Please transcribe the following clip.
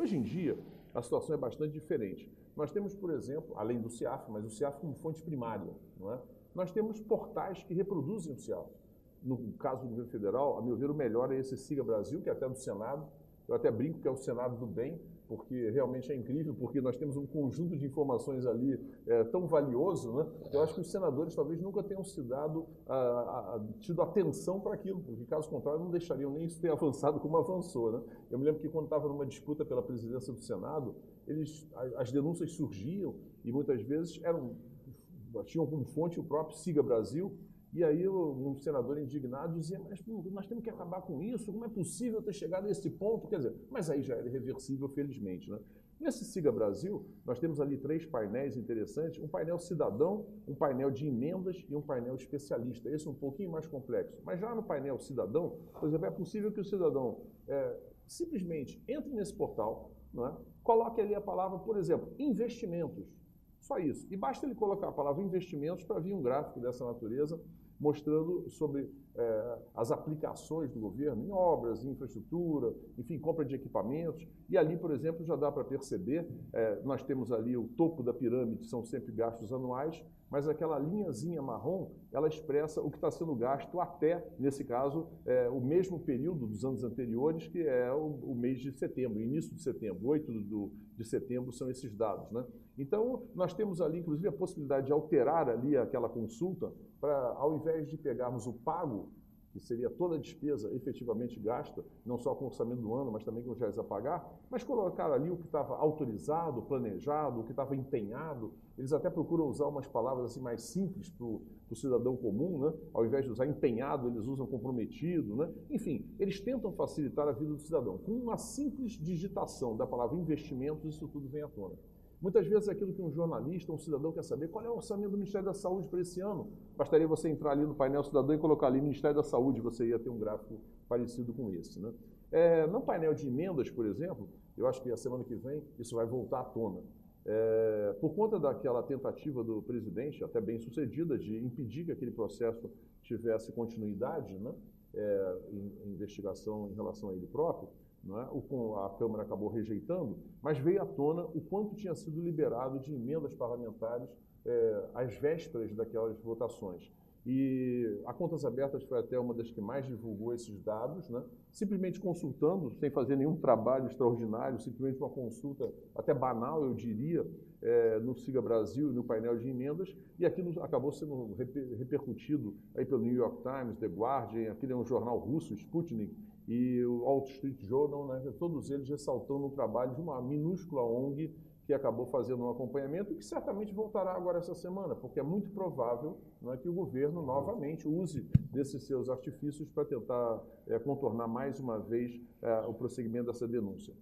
Hoje em dia, a situação é bastante diferente. Nós temos, por exemplo, além do CIAF, mas o CIAF como fonte primária, não é? Nós temos portais que reproduzem o CIAF. No caso do governo federal, a meu ver, o melhor é esse Siga Brasil, que é até do Senado. Eu até brinco que é o Senado do bem, porque realmente é incrível, porque nós temos um conjunto de informações ali tão valioso, né? Eu acho que os senadores talvez nunca tenham tido atenção para aquilo, porque caso contrário não deixariam nem isso ter avançado como avançou, né? Eu me lembro que quando estava numa disputa pela presidência do Senado, as denúncias surgiam e muitas vezes tinham como fonte o próprio Siga Brasil. E aí um senador indignado dizia, mas nós temos que acabar com isso, como é possível ter chegado a esse ponto? Quer dizer, mas aí já era irreversível, felizmente, né? Nesse Siga Brasil, nós temos ali 3 painéis interessantes, um painel cidadão, um painel de emendas e um painel especialista. Esse é um pouquinho mais complexo. Mas já no painel cidadão, por exemplo, é possível que o cidadão simplesmente entre nesse portal, não é? Coloque ali a palavra, por exemplo, investimentos. Só isso. E basta ele colocar a palavra investimentos para vir um gráfico dessa natureza mostrando sobre as aplicações do governo em obras, em infraestrutura, enfim, compra de equipamentos. E ali, por exemplo, já dá para perceber, nós temos ali o topo da pirâmide, são sempre gastos anuais, mas aquela linhazinha marrom, ela expressa o que está sendo gasto até, nesse caso, o mesmo período dos anos anteriores, que é o mês de setembro, início de setembro, 8 de setembro são esses dados, né? Então, nós temos ali, inclusive, a possibilidade de alterar ali aquela consulta para, ao invés de pegarmos o pago, que seria toda a despesa efetivamente gasta, não só com o orçamento do ano, mas também com os reais a pagar, mas colocar ali o que estava autorizado, planejado, o que estava empenhado. Eles até procuram usar umas palavras assim mais simples para o cidadão comum, né? Ao invés de usar empenhado, eles usam comprometido, né? Enfim, eles tentam facilitar a vida do cidadão. Com uma simples digitação da palavra investimentos, isso tudo vem à tona. Muitas vezes é aquilo que um jornalista, um cidadão quer saber, qual é o orçamento do Ministério da Saúde para esse ano? Bastaria você entrar ali no painel cidadão e colocar ali Ministério da Saúde, você ia ter um gráfico parecido com esse, né? No painel de emendas, por exemplo, eu acho que a semana que vem isso vai voltar à tona. Por conta daquela tentativa do presidente, até bem sucedida, de impedir que aquele processo tivesse continuidade, né? Em investigação em relação a ele próprio, não é? A Câmara acabou rejeitando, mas veio à tona o quanto tinha sido liberado de emendas parlamentares às vésperas daquelas votações. E a Contas Abertas foi até uma das que mais divulgou esses dados, né? Simplesmente consultando, sem fazer nenhum trabalho extraordinário, simplesmente uma consulta até banal, eu diria, no Siga Brasil e no painel de emendas, e aquilo acabou sendo repercutido aí pelo New York Times, The Guardian, aquele é um jornal russo, Sputnik, e o Wall Street Journal, né? Todos eles ressaltando o trabalho de uma minúscula ONG que acabou fazendo um acompanhamento e que certamente voltará agora essa semana, porque é muito provável, não é, que o governo novamente use desses seus artifícios para tentar contornar mais uma vez o prosseguimento dessa denúncia.